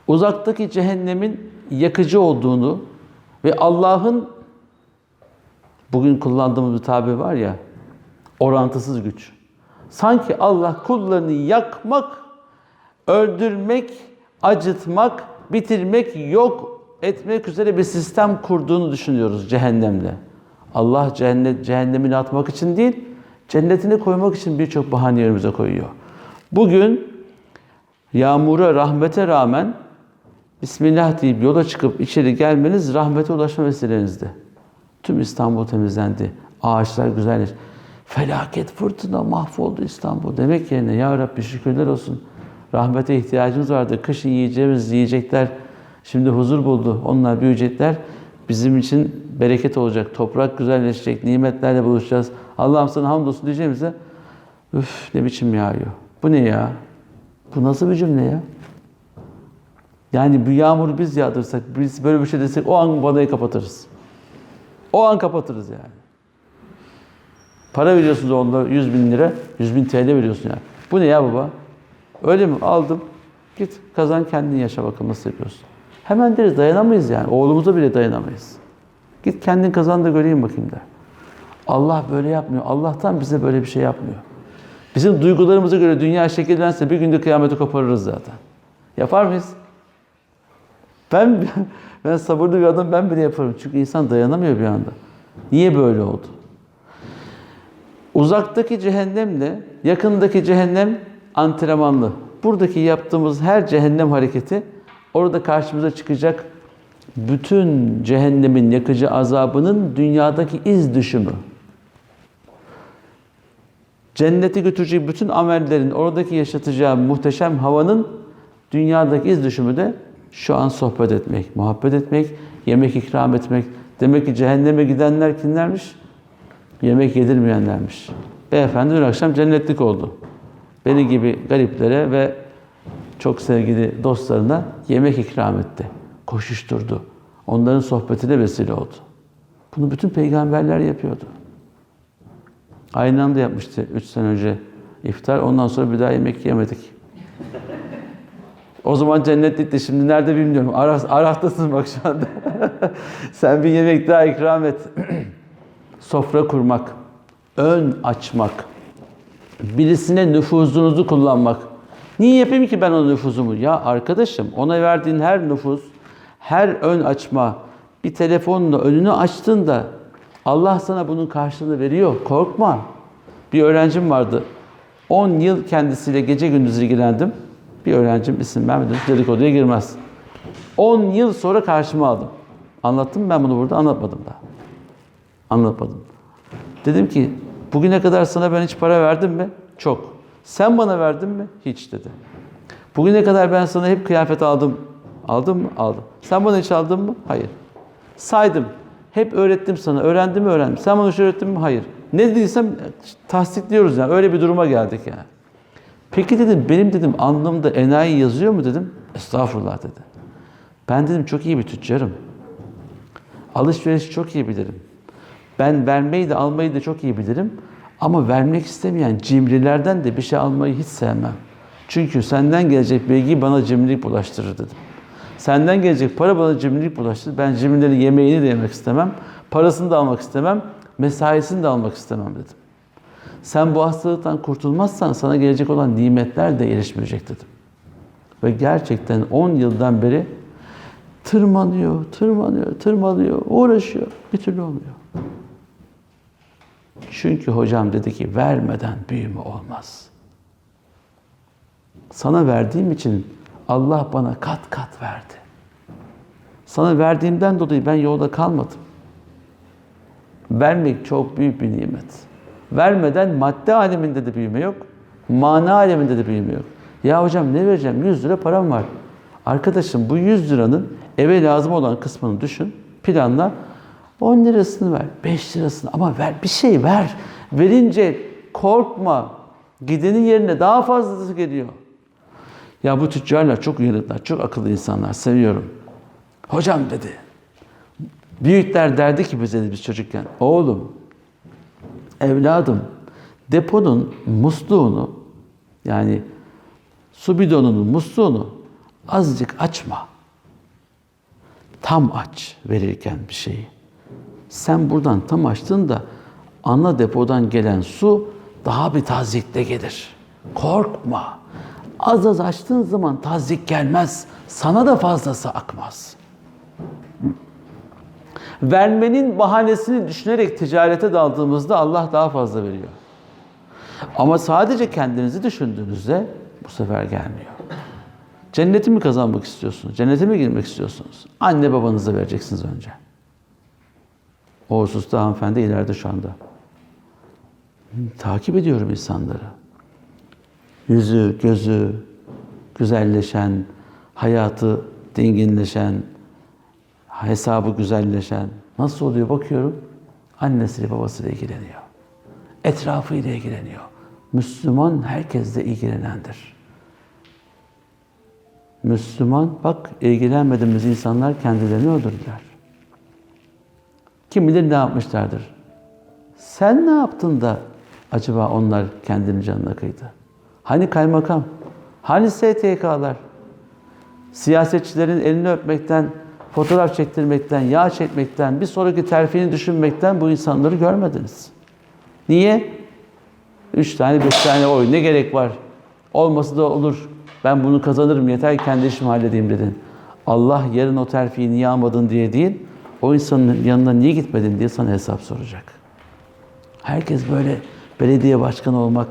Uzaktaki cehennemin yakıcı olduğunu ve Allah'ın, bugün kullandığımız bir tabir var ya, orantısız güç. Sanki Allah kullarını yakmak, öldürmek, acıtmak, bitirmek, yok etmek üzere bir sistem kurduğunu düşünüyoruz cehennemle. Allah cehennemini atmak için değil, cennetine koymak için birçok bahane önümüze koyuyor. Bugün yağmura, rahmete rağmen Bismillah deyip yola çıkıp içeri gelmeniz rahmete ulaşma vesilenizdi. Tüm İstanbul temizlendi. Ağaçlar güzelleşti. Felaket fırtına mahvoldu İstanbul. Demek yerine ya Rabbi şükürler olsun. Rahmete ihtiyacımız vardı. Kışın yiyeceğimiz yiyecekler şimdi huzur buldu. Onlar büyüyecekler. Bizim için bereket olacak. Toprak güzelleşecek. Nimetlerle buluşacağız. Allah'ım sana hamdolsun diyeceğimize üf ne biçim yağıyor. Bu ne ya? Bu nasıl bir cümle ya? Yani bu yağmuru biz yağdırsak, biz böyle bir şey desek o an vanayı kapatırız. O an kapatırız yani. Para veriyorsunuz onda 100 bin lira, 100 bin TL veriyorsun yani. Bu ne ya baba? Öyle mi? Aldım. Git kazan kendin yaşa bakalım nasıl yapıyorsun. Hemen deriz dayanamayız yani. Oğlumuza bile dayanamayız. Git kendin kazan da göreyim bakayım der. Allah böyle yapmıyor. Allah'tan bize böyle bir şey yapmıyor. Bizim duygularımıza göre dünya şekillense bir günde kıyameti koparırız zaten. Yapar mıyız? Ben sabırlı bir adam, ben bile yaparım. Çünkü insan dayanamıyor bir anda. Niye böyle oldu? Uzaktaki cehennemle yakındaki cehennem antrenmanlı. Buradaki yaptığımız her cehennem hareketi orada karşımıza çıkacak bütün cehennemin yakıcı azabının dünyadaki iz düşümü. Cennete götürecek bütün amellerin oradaki yaşatacağı muhteşem havanın dünyadaki iz düşümü de şu an sohbet etmek, muhabbet etmek, yemek ikram etmek. Demek ki cehenneme gidenler kimlermiş? Yemek yedirmeyenlermiş. Beyefendi dün akşam cennetlik oldu. Beni gibi gariplere ve çok sevgili dostlarına yemek ikram etti. Koşuşturdu. Onların sohbetine vesile oldu. Bunu bütün peygamberler yapıyordu. Aynı anda yapmıştı 3 sene önce iftar. Ondan sonra bir daha yemek yemedik. O zaman cennetlikti. Şimdi nerede bilmiyorum. Araftasın bak şu anda. Sen bir yemek daha ikram et. Sofra kurmak, ön açmak, birisine nüfuzunuzu kullanmak. Niye yapayım ki ben o nüfuzumu? Ya arkadaşım, ona verdiğin her nüfuz, her ön açma, bir telefonla önünü açtığında Allah sana bunun karşılığını veriyor. Korkma. Bir öğrencim vardı. 10 yıl kendisiyle gece gündüz ilgilendim. Bir öğrencim, isim vermedim, dedikoduya girmez. 10 yıl sonra karşıma aldım. Anlattım mı ben bunu burada? Anlatmadım daha. Anlatmadım. Dedim ki, bugüne kadar sana ben hiç para verdim mi? Çok. Sen bana verdin mi? Hiç dedi. Bugüne kadar ben sana hep kıyafet aldım. Aldın mı? Aldım. Sen bana hiç aldın mı? Hayır. Saydım. Hep öğrettim sana. Öğrendim mi? Öğrendim. Sen bana hiç öğrettin mi? Hayır. Ne dediysem tasdikliyoruz yani. Öyle bir duruma geldik yani. Peki dedim, benim dedim alnımda enayi yazıyor mu dedim. Estağfurullah dedi. Ben dedim çok iyi bir tüccarım. Alışveriş çok iyi bilirim. Ben vermeyi de almayı da çok iyi bilirim. Ama vermek istemeyen cimrilerden de bir şey almayı hiç sevmem. Çünkü senden gelecek bilgi bana cimrilik bulaştırır dedim. Senden gelecek para bana cimrilik bulaştırır. Ben cimrilerin yemeğini de yemek istemem. Parasını da almak istemem. Mesaisini de almak istemem dedim. Sen bu hastalıktan kurtulmazsan sana gelecek olan nimetler de erişmeyecek dedim. Ve gerçekten 10 yıldan beri tırmanıyor, uğraşıyor. Bir türlü olmuyor. Çünkü hocam dedi ki vermeden büyüme olmaz. Sana verdiğim için Allah bana kat kat verdi. Sana verdiğimden dolayı ben yolda kalmadım. Vermek çok büyük bir nimet. Vermeden madde aleminde de büyüme yok, mana aleminde de büyüme yok. Ya hocam ne vereceğim? 100 lira param var. Arkadaşım bu 100 liranın eve lazım olan kısmını düşün, planla. 10 lirasını ver, 5 lirasını ama ver, bir şey ver. Verince korkma, gidenin yerine daha fazlası geliyor. Ya bu tüccarlar çok uyanıklar, çok akıllı insanlar, seviyorum. Hocam dedi, büyükler derdi ki bize de biz çocukken, oğlum, evladım, deponun musluğunu, yani su bidonunun musluğunu Azıcık açma. Tam aç verirken bir şeyi. Sen buradan tam açtığında ana depodan gelen su daha bir tazyikle gelir. Korkma. Az az açtığın zaman tazyik gelmez. Sana da fazlası akmaz. Vermenin bahanesini düşünerek ticarete daldığımızda Allah daha fazla veriyor. Ama sadece kendinizi düşündüğünüzde bu sefer gelmiyor. Cenneti mi kazanmak istiyorsunuz? Cennete mi girmek istiyorsunuz? Anne babanıza vereceksiniz önce. O hususta hanımefendi ileride şu anda. Takip ediyorum insanları. Yüzü, gözü güzelleşen, hayatı dinginleşen, hesabı güzelleşen. Nasıl oluyor bakıyorum. Annesiyle babasıyla ilgileniyor. Etrafıyla ilgileniyor. Müslüman herkesle ilgilenendir. Müslüman, bak ilgilenmediğimiz insanlar kendilerini öldürdüler. Kim bilir ne yapmışlardır. Sen ne yaptın da acaba onlar kendini canına kıydı? Hani kaymakam? Hani STK'lar? Siyasetçilerin elini öpmekten, fotoğraf çektirmekten, yağ çekmekten, bir sonraki terfini düşünmekten bu insanları görmediniz. Niye? 3 tane, 5 tane oy. Ne gerek var? Olması da olur. Ben bunu kazanırım. Yeter ki kendi işimi halledeyim dedin. Allah yarın o terfiyi niye almadın diye değil, o insanın yanına niye gitmedin diye sana hesap soracak. Herkes böyle belediye başkanı olmak,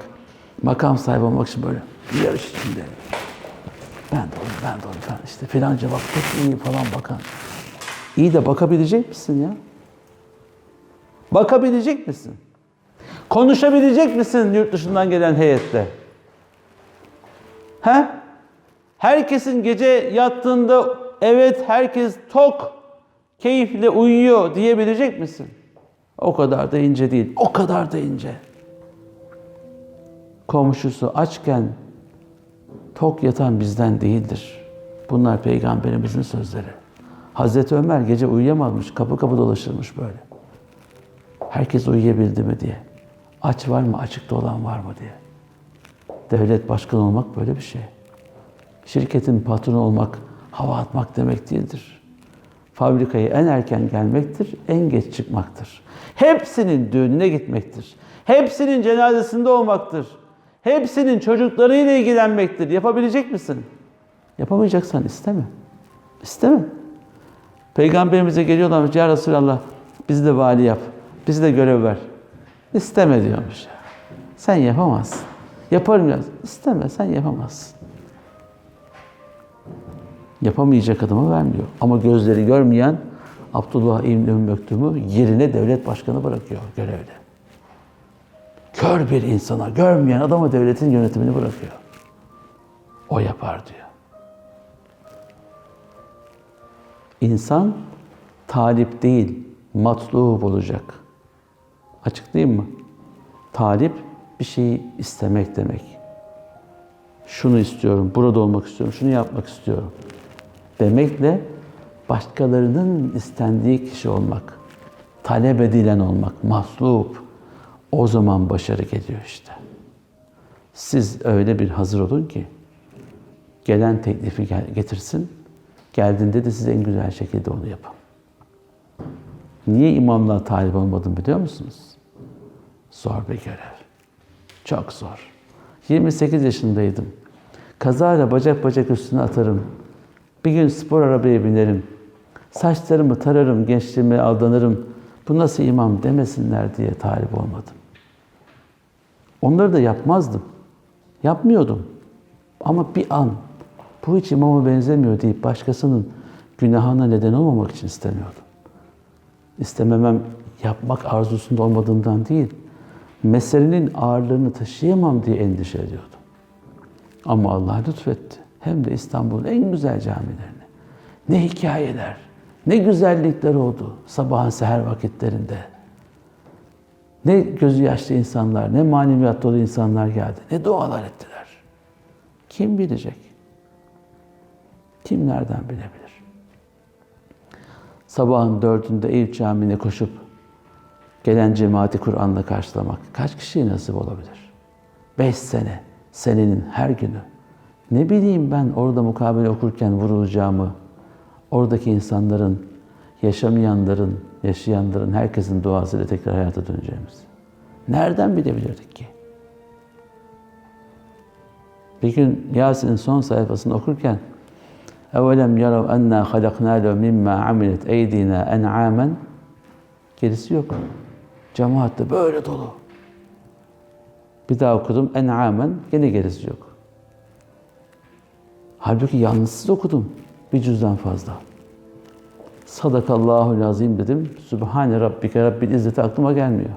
makam sahibi olmak için böyle bir yarış içinde. Ben de onu falan. İşte filanca bak çok iyi falan bakan. İyi de bakabilecek misin ya? Bakabilecek misin? Konuşabilecek misin yurt dışından gelen heyette? He? Herkesin gece yattığında evet herkes tok, keyifle uyuyor diyebilecek misin? O kadar da ince değil. O kadar da ince. Komşusu açken tok yatan bizden değildir. Bunlar Peygamberimizin sözleri. Hazreti Ömer gece uyuyamazmış, kapı kapı dolaşırmış böyle. Herkes uyuyabildi mi diye. Aç var mı, açıkta olan var mı diye. Devlet başkanı olmak böyle bir şey. Şirketin patronu olmak, hava atmak demek değildir. Fabrikaya en erken gelmektir, en geç çıkmaktır. Hepsinin düğününe gitmektir. Hepsinin cenazesinde olmaktır. Hepsinin çocuklarıyla ilgilenmektir. Yapabilecek misin? Yapamayacaksan isteme. İsteme. Peygamberimize geliyorlar, ya Resulallah bizi de vali yap, bizi de görev ver. İsteme diyormuş. Sen yapamazsın. Yaparım ya. İsteme, sen yapamazsın. Yapamayacak adama vermiyor. Ama gözleri görmeyen Abdullah İbn Ümmü Mektum'u yerine devlet başkanı bırakıyor görevde. Kör bir insana, görmeyen adama devletin yönetimini bırakıyor. O yapar diyor. İnsan talip değil, matlub olacak. Açıklayayım mı? Talip bir şeyi istemek demek. Şunu istiyorum, burada olmak istiyorum, şunu yapmak istiyorum demekle başkalarının istendiği kişi olmak, talep edilen olmak, matlub. O zaman başarı geliyor işte. Siz öyle bir hazır olun ki gelen teklifi getirsin, geldiğinde de siz en güzel şekilde onu yapın. Niye imamlığa talip olmadım biliyor musunuz? Zor bir görev. Çok zor. 28 yaşındaydım. Kazayla bacak üstüne atarım. Bir gün spor arabaya binerim. Saçlarımı tararım, gençliğime aldanırım. Bu nasıl imam demesinler diye talip olmadım. Onları da yapmazdım. Yapmıyordum. Ama bir an bu hiç imama benzemiyor deyip başkasının günahına neden olmamak için istemiyordum. İstememem yapmak arzusunda olmadığımdan değil, meselenin ağırlığını taşıyamam diye endişe ediyordum. Ama Allah lütfetti. Hem de İstanbul'un en güzel camilerini. Ne hikayeler, ne güzellikler oldu sabahın seher vakitlerinde. Ne gözü yaşlı insanlar, ne maneviyat dolu insanlar geldi, ne dualar ettiler. Kim bilecek? Kim nereden bilebilir? Sabahın 4'ünde Eyüp Camii'ne koşup gelen cemaati Kur'an'la karşılamak kaç kişiye nasip olabilir? 5 sene, senenin her günü Ne bileyim ben orada mukabele okurken vurulacağımı, oradaki insanların, yaşamayanların, yaşayanların, herkesin duasıyla tekrar hayata döneceğimizi. Nereden bilebilirdik ki? Bir gün Yasin'in son sayfasını okurken اَوَلَمْ يَرَوْ اَنَّا خَلَقْنَا لَهُ مِمَّا عَمِلَتْ اَيْدِينَا اَنْعَامًا Gerisi yok. Cemaat de böyle dolu. Bir daha okudum. En'amen gene gerisi yok. Halbuki yalnızsız okudum. Bir cüzden fazla. Sadakallahul azim dedim. Sübhane rabbike rabbil izzeti aklıma gelmiyor.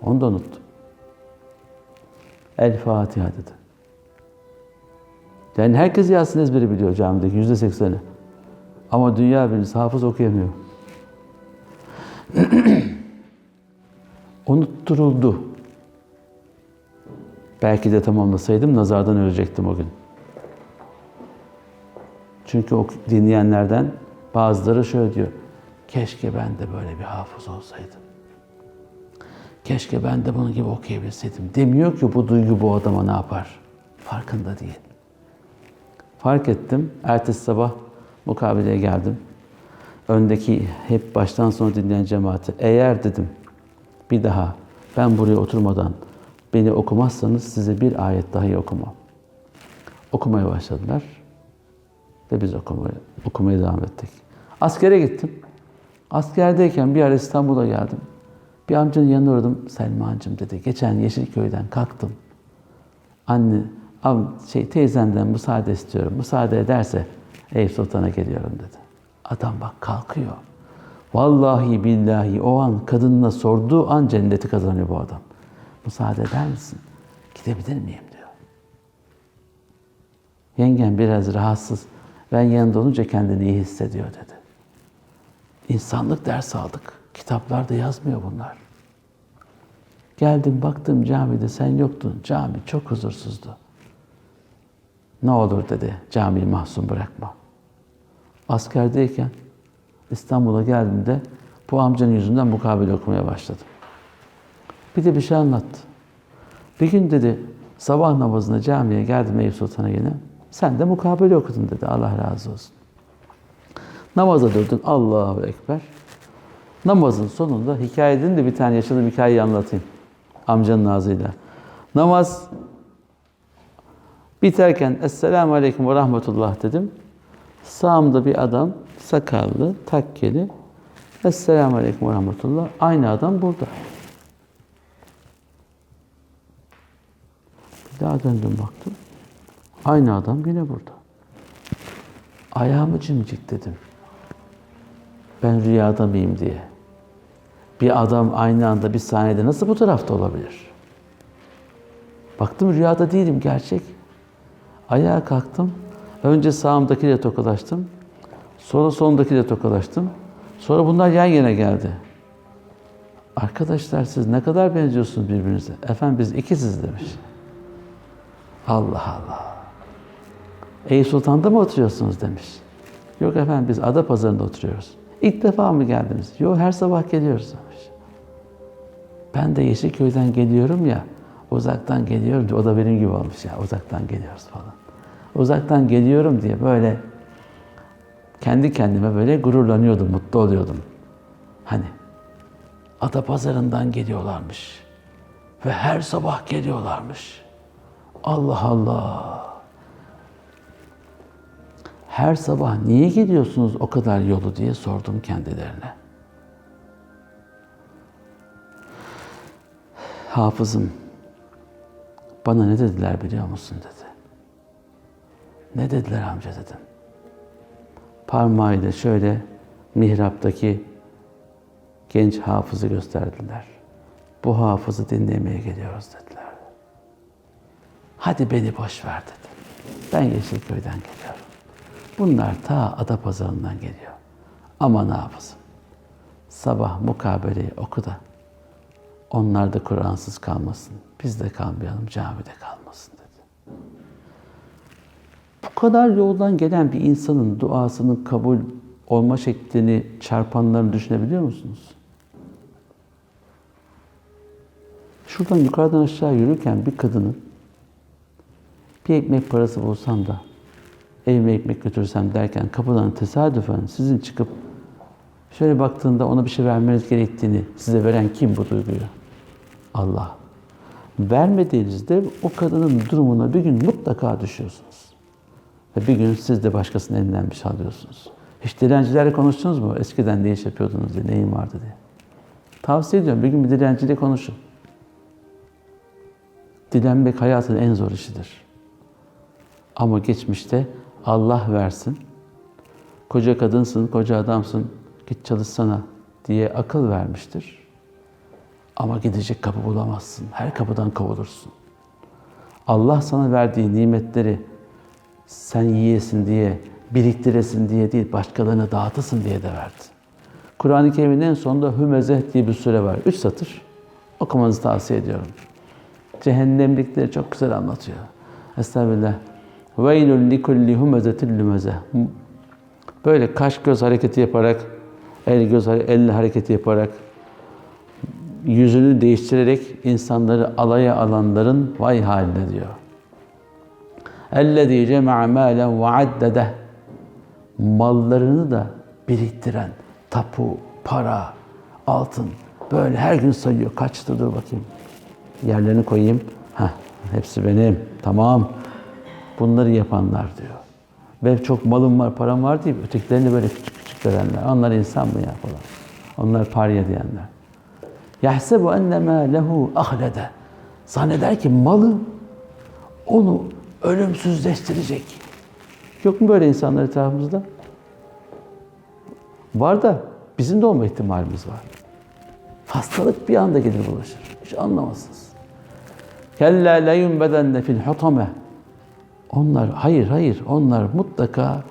Onu da unuttum. El Fatiha dedi. Yani herkes Yasin ezberi biliyor camideki %80'i. Ama dünya birincisi hafız okuyamıyor. Unutturuldu. Belki de tamamlasaydım nazardan ölecektim o gün. Çünkü o dinleyenlerden bazıları şöyle diyor. Keşke ben de böyle bir hafız olsaydım. Keşke ben de bunun gibi okuyabilseydim. Demiyor ki bu duygu bu adama ne yapar? Farkında değil. Fark ettim. Ertesi sabah mukabeleye geldim. Öndeki hep baştan sona dinleyen cemaati. Eğer dedim bir daha ben buraya oturmadan beni okumazsanız size bir ayet dahi okumam. Okumaya başladılar. Ve biz okumaya devam ettik. Askere gittim. Askerdeyken bir ara İstanbul'a geldim. Bir amcanın yanına uğradım. Selmancığım dedi. Geçen Yeşilköy'den kalktım. Anne, teyzenden müsaade istiyorum. Müsaade ederse Eyüp Sultan'a geliyorum dedi. Adam bak kalkıyor. Vallahi billahi o an kadınına sorduğu an cenneti kazanıyor bu adam. Müsaade eder misin? Gidebilir miyim diyor. Yengem biraz rahatsız. Ben yanında olunca kendini iyi hissediyor dedi. İnsanlık dersi aldık. Kitaplarda yazmıyor bunlar. Geldim baktım camide sen yoktun. Cami çok huzursuzdu. Ne olur dedi camiyi mahzun bırakma. Askerdeyken İstanbul'a geldiğimde bu amcanın yüzünden mukabele okumaya başladım. Bir de bir şey anlattı. Bir gün dedi sabah namazına camiye geldim Eyüp Sultan'a yine. Sen de mukabele okudun dedi. Allah razı olsun. Namaza durdun. Allahu Ekber. Namazın sonunda hikayeden de bir tane yaşadığım hikayeyi anlatayım. Amcanın ağzıyla. Namaz biterken Esselamu Aleyküm ve Rahmetullah dedim. Sağımda bir adam, sakallı, takkeli. Esselamu Aleyküm ve Rahmetullah. Aynı adam burada. Bir daha döndüm baktım. Aynı adam yine burada. Ayağımı cimcik dedim. Ben rüyada mıyım diye. Bir adam aynı anda bir saniyede nasıl bu tarafta olabilir? Baktım rüyada değilim, gerçek. Ayağa kalktım. Önce sağımdakiyle tokalaştım. Sonra solumdakiyle tokalaştım. Sonra bunlar yan yana geldi. Arkadaşlar siz ne kadar benziyorsunuz birbirinize. Efendim biz ikisiz demiş. Allah Allah. Eyüp Sultan'da mı oturuyorsunuz demiş. Yok efendim biz Adapazarı'nda oturuyoruz. İlk defa mı geldiniz? Yok her sabah geliyoruz demiş. Ben de Yeşilköy'den geliyorum ya, uzaktan geliyorum diye, o da benim gibi olmuş ya, uzaktan geliyoruz falan. Uzaktan geliyorum diye böyle kendi kendime böyle gururlanıyordum, mutlu oluyordum. Hani Adapazarı'ndan geliyorlarmış ve her sabah geliyorlarmış. Allah Allah! Her sabah niye gidiyorsunuz o kadar yolu diye sordum kendilerine. Hafızım, bana ne dediler biliyor musun dedi. Ne dediler amca dedim. Parmağıyla şöyle mihraptaki genç hafızı gösterdiler. Bu hafızı dinlemeye geliyoruz dediler. Hadi beni boş ver dedim. Ben Yeşilköy'den geliyorum. Bunlar ta Adapazarı'ndan geliyor. Aman hafızım, sabah mukabeleyi oku da onlar da Kur'ansız kalmasın. Biz de kalmayalım, camide kalmasın dedi. Bu kadar yoldan gelen bir insanın duasının kabul olma şeklini çarpanlarını düşünebiliyor musunuz? Şuradan yukarıdan aşağı yürürken bir kadının bir ekmek parası bulsam da evime ekmek götürsem derken kapıdan tesadüfen sizin çıkıp şöyle baktığında ona bir şey vermeniz gerektiğini size veren kim bu duyguyu? Allah. Vermediğinizde o kadının durumuna bir gün mutlaka düşüyorsunuz. Ve bir gün siz de başkasının elinden bir şey alıyorsunuz. Hiç dilencilerle konuştunuz mu? Eskiden ne iş yapıyordunuz diye, neyin vardı diye. Tavsiye ediyorum, bir gün bir dilenciyle konuşun. Dilenmek hayatın en zor işidir. Ama geçmişte Allah versin, koca kadınsın, koca adamsın, git çalışsana diye akıl vermiştir. Ama gidecek kapı bulamazsın. Her kapıdan kovulursun. Allah sana verdiği nimetleri sen yiyesin diye, biriktiresin diye değil, başkalarına dağıtasın diye de verdi. Kur'an-ı Kerim'in en sonunda Hümezeh diye bir sure var. 3 satır. Okumanızı tavsiye ediyorum. Cehennemlikleri çok güzel anlatıyor. Estağfirullah. وَيْلٌ لِكُلِّ هُمَزَةٍ لُمَزَةٍ. Böyle kaş göz hareketi yaparak, el hareketi yaparak, yüzünü değiştirerek insanları alaya alanların vay haline diyor. اَلَّذ۪ي جَمَعَ مَالًا وَعَدَّدَهُ. Mallarını da biriktiren, tapu, para, altın, böyle her gün sayıyor. Kaçtı dur bakayım. Yerlerini koyayım. Hepsi benim. Tamam. Bunları yapanlar diyor. Ve çok malım var, param var deyip ötekilerini böyle küçük küçük verenler. Onlar insan mı ya falan. Onlar parya diyenler. يَحْسَبُ اَنَّمَا لَهُ اَخْلَدَ. Zanneder ki malı onu ölümsüzleştirecek. Yok mu böyle insanlar etrafımızda? Var da bizim de olma ihtimalimiz var. Hastalık bir anda gelir bulaşır. Hiç anlamazsınız. كَلَّا لَيُنْبَدَنَّ فِي الْحُطَمَةِ. Onlar, hayır, onlar mutlaka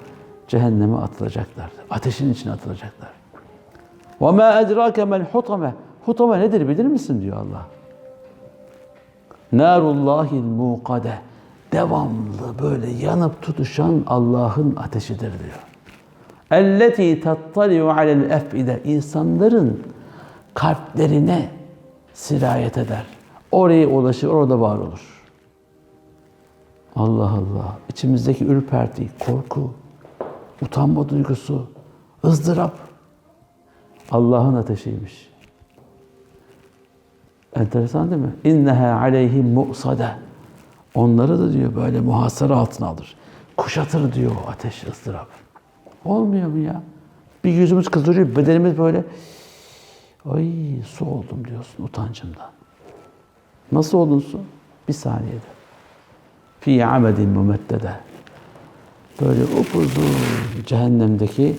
cehenneme atılacaklar. Ateşin içine atılacaklar. وَمَا اَدْرَاكَ مَا الْحُطَمَةِ. Hutama nedir bilir misin diyor Allah. Narullahil muqade. Devamlı böyle yanıp tutuşan Allah'ın ateşidir diyor. Elleti tattali'u alel ef'ide. İnsanların kalplerine sirayet eder. Oraya ulaşır, orada var olur. Allah Allah. İçimizdeki ürperti, korku, utanma duygusu, ızdırap Allah'ın ateşiymiş. Enteresan değil mi? İnneha aleyhim mu'sade. Onları da diyor böyle muhasara altına alır. Kuşatır diyor o ateş, ızdırap. Olmuyor mu ya? Bir yüzümüz kızarıyor, bedenimiz böyle ay su oldum diyorsun utancımdan. Nasıl oldun su? Bir saniyede. Fî amedin mumeddede. Böyle upuzun cehennemdeki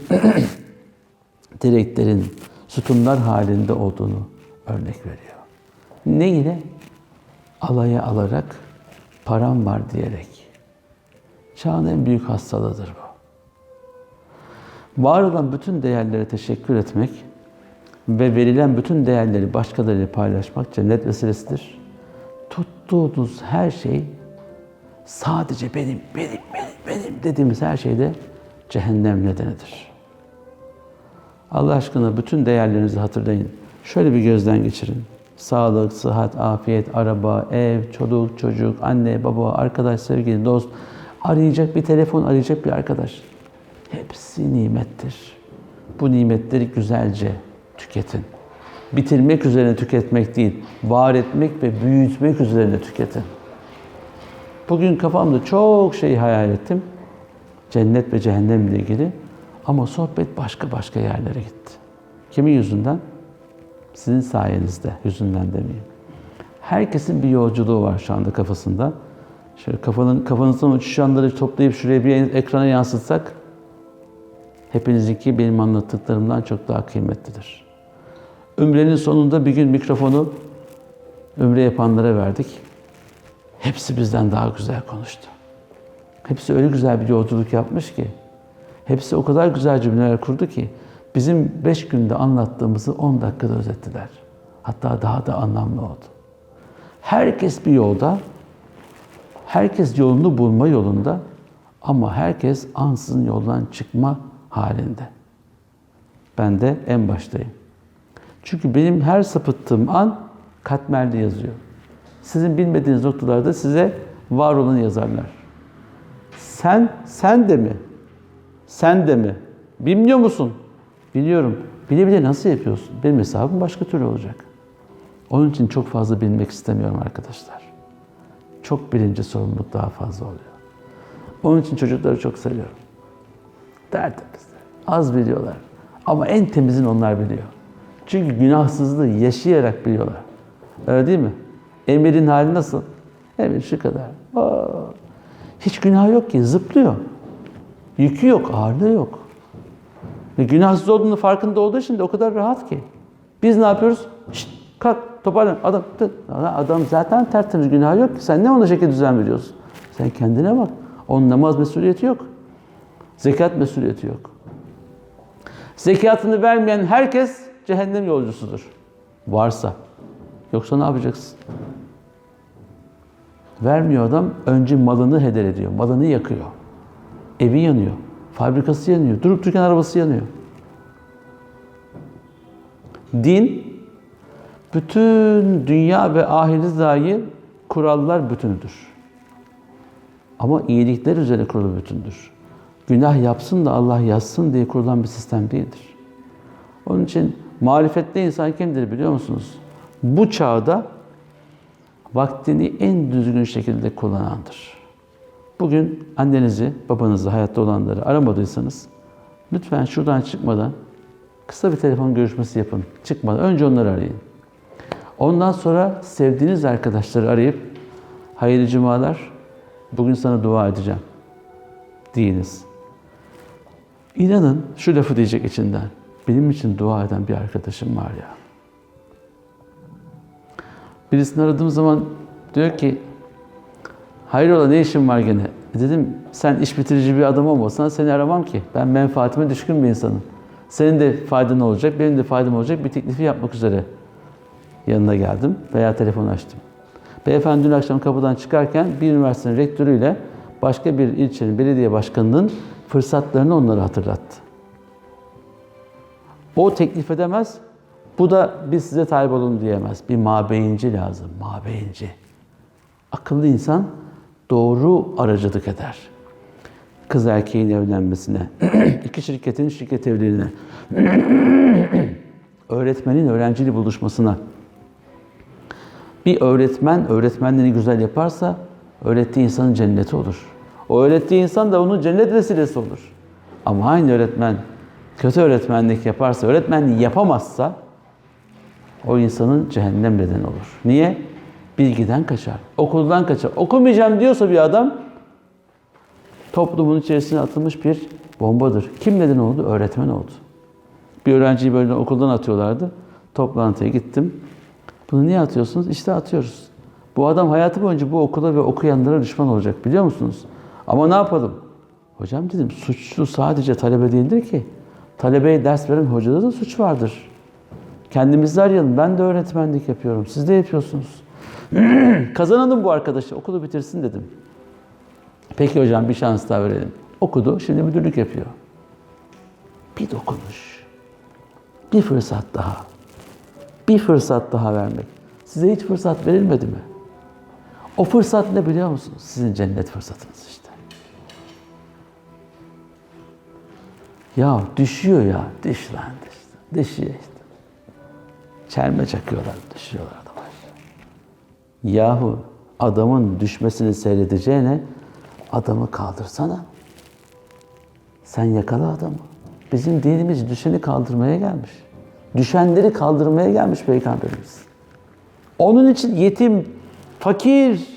direklerin sütunlar halinde olduğunu örnek veriyor. Ne yine? Alaya alarak, param var diyerek. Çağın en büyük hastalığıdır bu. Var olan bütün değerlere teşekkür etmek ve verilen bütün değerleri başkalarıyla paylaşmak cennet vesilesidir. Tuttuğunuz her şey sadece benim dediğimiz her şey de cehennem nedenidir. Allah aşkına bütün değerlerinizi hatırlayın. Şöyle bir gözden geçirin. Sağlık, sıhhat, afiyet, araba, ev, çoluk, çocuk, anne, baba, arkadaş, sevgili, dost, arayacak bir telefon, arayacak bir arkadaş. Hepsi nimettir. Bu nimetleri güzelce tüketin. Bitirmek üzerine tüketmek değil, var etmek ve büyütmek üzerine tüketin. Bugün kafamda çok şey hayal ettim. Cennet ve cehennemle ilgili. Ama sohbet başka yerlere gitti. Kimin yüzünden? Sizin sayenizde, yüzünden demeyeyim. Herkesin bir yolculuğu var şu anda kafasında. Şöyle kafanızdan uçuşanları toplayıp şuraya bir ekrana yansıtsak, hepinizinki benim anlattıklarımdan çok daha kıymetlidir. Ümrenin sonunda bir gün mikrofonu ümre yapanlara verdik. Hepsi bizden daha güzel konuştu. Hepsi öyle güzel bir yolculuk yapmış ki, hepsi o kadar güzel cümleler kurdu ki, bizim 5 günde anlattığımızı 10 dakikada özettiler. Hatta daha da anlamlı oldu. Herkes bir yolda, herkes yolunu bulma yolunda ama herkes ansızın yoldan çıkma halinde. Ben de en baştayım. Çünkü benim her sapıttığım an katmerde yazıyor. Sizin bilmediğiniz noktalarda size var olanı yazarlar. Sen de mi? Sen de mi? Bilmiyor musun? Biliyorum. Bile bile nasıl yapıyorsun? Benim hesabım başka türlü olacak. Onun için çok fazla bilmek istemiyorum arkadaşlar. Çok bilince sorumluluk daha fazla oluyor. Onun için çocukları çok seviyorum. Tertemiz. Az biliyorlar. Ama en temizini onlar biliyor. Çünkü günahsızlığı yaşayarak biliyorlar. Öyle değil mi? Emir'in hali nasıl? Emir şu kadar. Hiç günah yok ki. Zıplıyor. Yükü yok, ağırlığı yok. Ve günahsız olduğunu farkında olduğu için de o kadar rahat ki. Biz ne yapıyoruz? Şşt, kalk, toparlan, adam zaten tertemiz, günah yok ki. Sen ne ona şekilde düzen veriyorsun? Sen kendine bak. Onun namaz mesuliyeti yok. Zekat mesuliyeti yok. Zekatını vermeyen herkes cehennem yolcusudur. Varsa. Yoksa ne yapacaksın? Vermiyor adam, önce malını heder ediyor. Malını yakıyor. Evi yanıyor. Fabrikası yanıyor. Durup dururken arabası yanıyor. Din, bütün dünya ve ahirete dair kurallar bütünüdür. Ama iyilikler üzerine kurulu bütündür. Günah yapsın da Allah yazsın diye kurulan bir sistem değildir. Onun için marifetli insan kimdir biliyor musunuz? Bu çağda vaktini en düzgün şekilde kullanandır. Bugün annenizi, babanızı, hayatta olanları aramadıysanız lütfen şuradan çıkmadan kısa bir telefon görüşmesi yapın. Çıkmadan. Önce onları arayın. Ondan sonra sevdiğiniz arkadaşları arayıp hayırlı cumalar, bugün sana dua edeceğim deyiniz. İnanın şu lafı diyecek içinden. Benim için dua eden bir arkadaşım var ya. Birisini aradığım zaman diyor ki hayrola ne işin var gene? Dedim sen iş bitirici bir adam olmasan seni aramam ki. Ben menfaatime düşkün bir insanım. Senin de faydan olacak, benim de faydam olacak bir teklifi yapmak üzere yanına geldim veya telefonu açtım. Beyefendi dün akşam kapıdan çıkarken bir üniversitenin rektörüyle başka bir ilçenin belediye başkanının fırsatlarını onlara hatırlattı. O teklif edemez, bu da biz size talip olun diyemez. Bir mabeyinci lazım, mabeyinci. Akıllı insan doğru aracılık eder. Kız erkeğin evlenmesine, iki şirketin şirket evliliğine, öğretmenin öğrenciyle buluşmasına. Bir öğretmen öğretmenliğini güzel yaparsa öğrettiği insanın cenneti olur. O öğrettiği insan da onun cennet vesilesi olur. Ama aynı öğretmen kötü öğretmenlik yaparsa, öğretmenliği yapamazsa o insanın cehennem nedeni olur. Niye? Bilgiden kaçar, okuldan kaçar. Okumayacağım diyorsa bir adam toplumun içerisine atılmış bir bombadır. Kim neden oldu? Öğretmen oldu. Bir öğrenciyi böyle okuldan atıyorlardı. Toplantıya gittim. Bunu niye atıyorsunuz? İşte atıyoruz. Bu adam hayatı boyunca bu okula ve okuyanlara düşman olacak biliyor musunuz? Ama ne yapalım? Hocam dedim suçlu sadece talebe değildir ki. Talebeye ders veren hocada da suç vardır. Kendimizi arayalım. Ben de öğretmenlik yapıyorum. Siz de yapıyorsunuz. Kazanalım bu arkadaşı. Okulu bitirsin dedim. Peki hocam bir şans daha verelim. Okudu. Şimdi müdürlük yapıyor. Bir dokunuş. Bir fırsat daha. Bir fırsat daha vermek. Size hiç fırsat verilmedi mi? O fırsat ne biliyor musunuz? Sizin cennet fırsatınız işte. Ya düşüyor ya. Düş lan düş. Düşüyor işte. Çelme çakıyorlar. Düşüyorlar adamlar. Yahu adamın düşmesini seyredeceğine adamı kaldırsana. Sen yakala adamı. Bizim dinimiz düşeni kaldırmaya gelmiş. Düşenleri kaldırmaya gelmiş Peygamberimiz. Onun için yetim, fakir,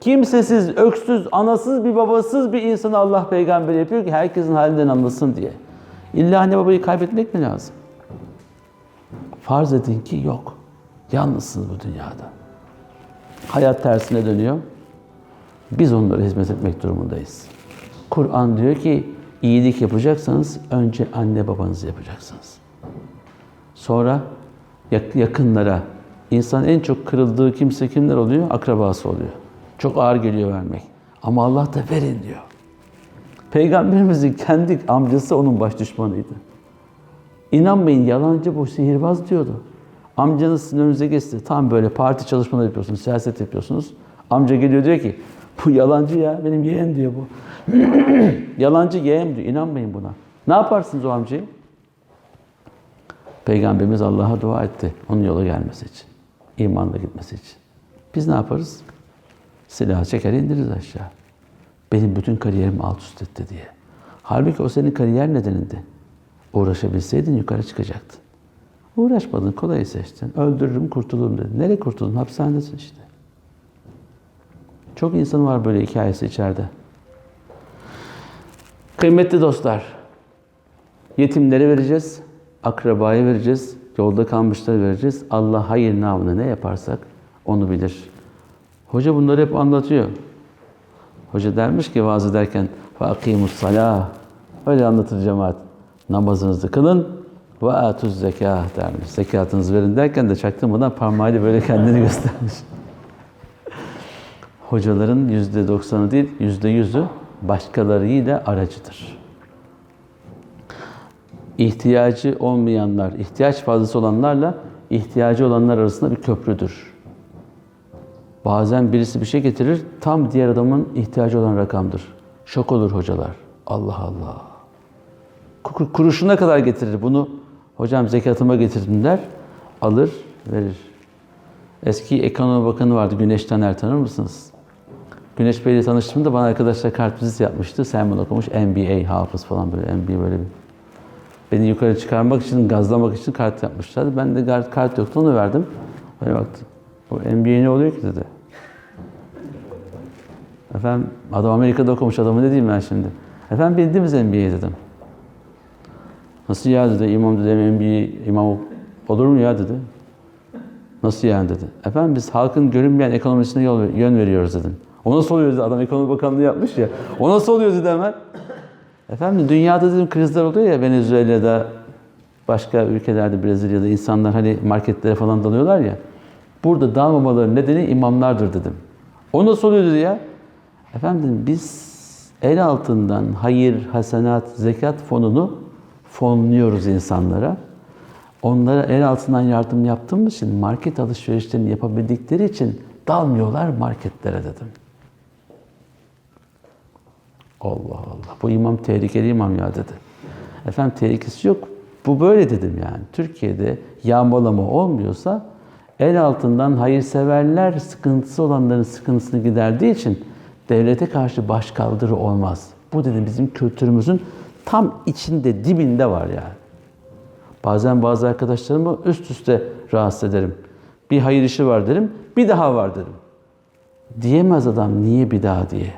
kimsesiz, öksüz, anasız bir babasız bir insanı Allah peygamber yapıyor ki herkesin halinden anlasın diye. İlla anne babayı kaybetmek mi lazım? Farz edin ki yok. Yalnızsınız bu dünyada. Hayat tersine dönüyor. Biz onlara hizmet etmek durumundayız. Kur'an diyor ki iyilik yapacaksanız önce anne babanızı yapacaksınız. Sonra yakınlara, insan en çok kırıldığı kimse kimler oluyor? Akrabası oluyor. Çok ağır geliyor vermek. Ama Allah da verin diyor. Peygamberimizin kendi amcası onun baş düşmanıydı. İnanmayın yalancı bu sihirbaz diyordu. Amcanız sizin önünüze geçti. Tam böyle parti çalışmaları yapıyorsunuz, siyaset yapıyorsunuz. Amca geliyor diyor ki bu yalancı ya benim yeğen diyor bu. Yalancı yeğen diyor. İnanmayın buna. Ne yaparsınız o amcayı? Peygamberimiz Allah'a dua etti. Onun yola gelmesi için. İmanla gitmesi için. Biz ne yaparız? Silahı çeker indiririz aşağı. Benim bütün kariyerimi alt üst etti diye. Halbuki o senin kariyer nedenindi. Uğraşabilseydin yukarı çıkacaktın. Uğraşmadın, kolayı seçtin. Öldürürüm, kurtulurum dedin. Nereye kurtuldun? Hapishanedesin işte. Çok insan var böyle hikayesi içeride. Kıymetli dostlar, yetimlere vereceğiz, akrabaya vereceğiz, yolda kalmışlara vereceğiz. Allah hayır namına ne yaparsak onu bilir. Hoca bunları hep anlatıyor. Hoca dermiş ki vaaz ederken فَاَقِيمُ الصَّلَاةِ öyle anlatır cemaat. Namazınızı kılın ve atuz zekâh dermiş. Zekatınızı verin derken de çaktırmadan parmağıyla böyle kendini göstermiş. Hocaların %90'ı değil, %100'ü başkalarıyla aracıdır. İhtiyacı olmayanlar, ihtiyaç fazlası olanlarla ihtiyacı olanlar arasında bir köprüdür. Bazen birisi bir şey getirir, tam diğer adamın ihtiyacı olan rakamdır. Şok olur hocalar. Allah Allah. Kuruşuna kadar getirir bunu. Hocam zekatıma getirdim der, alır, verir. Eski ekonomi bakanı vardı, Güneş Taner, tanır mısınız? Güneş Bey'le tanıştığımda bana arkadaşlar kartvizit yapmıştı. Sermon okumuş, MBA, hafız falan böyle, MBA böyle bir. Beni yukarı çıkarmak için, gazlamak için kart yapmışlardı. Ben de kart yoktu, onu verdim. Böyle baktım. Bu MBA ne oluyor ki dedi. Efendim, adam Amerika'da okumuş, adamı ne diyeyim ben şimdi? Efendim bildiğimiz MBA dedim. Nasıl ya dedi, imam dedi, MBA, imam olur mu ya dedi. Nasıl yani dedi. Efendim biz halkın görünmeyen ekonomisine yön veriyoruz dedim. O nasıl oluyor dedi, adam ekonomi bakanlığı yapmış ya. O nasıl oluyor dedi hemen. Efendim dünyada dedim krizler oluyor ya, Venezuela'da, başka ülkelerde, Brezilya'da insanlar hani marketlere falan dalıyorlar ya. Burada dalmamaların nedeni imamlardır dedim. O nasıl oluyor dedi ya. Efendim dedim, biz el altından hayır, hasenat, zekat fonunu fonluyoruz insanlara. Onlara el altından yardım yaptığımız için, market alışverişlerini yapabildikleri için dalmıyorlar marketlere dedim. Allah Allah, bu imam tehlikeli imam ya dedi. Efendim tehlikesi yok, bu böyle dedim yani. Türkiye'de yağmalama olmuyorsa el altından hayırseverler sıkıntısı olanların sıkıntısını giderdiği için devlete karşı başkaldırı olmaz. Bu dedim bizim kültürümüzün tam içinde, dibinde var yani. Bazen bazı arkadaşlarımı üst üste rahatsız ederim. Bir hayır işi var derim, bir daha var derim. Diyemez adam niye bir daha diye.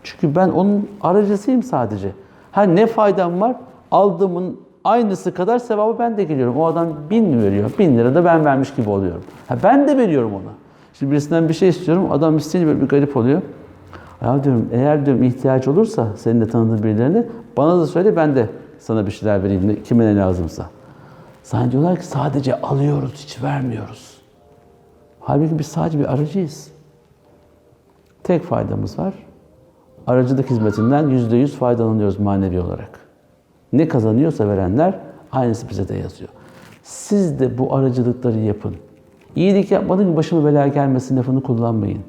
Çünkü ben onun aracısıyım sadece. Ha ne faydam var? Aldığımın aynısı kadar sevabı ben de geliyorum. O adam 1000 veriyor. 1000 lira da ben vermiş gibi oluyorum. Ha ben de veriyorum ona. Şimdi birisinden bir şey istiyorum. Adam isteyince böyle bir garip oluyor. Ya diyorum eğer diyorum ihtiyaç olursa senin de tanıdığın birilerine bana da söyle, ben de sana bir şeyler vereyim kime ne lazımsa. Zannediyorlar ki sadece alıyoruz, hiç vermiyoruz. Halbuki biz sadece bir aracıyız. Tek faydamız var. Aracılık hizmetinden %100 faydalanıyoruz manevi olarak. Ne kazanıyorsa verenler aynısı bize de yazıyor. Siz de bu aracılıkları yapın. İyilik yapmadın ki başıma bela gelmesin lafını kullanmayın.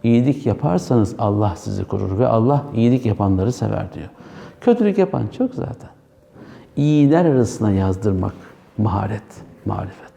İyilik yaparsanız Allah sizi korur ve Allah iyilik yapanları sever diyor. Kötülük yapan çok zaten. İyiler arasına yazdırmak maharet, marifet.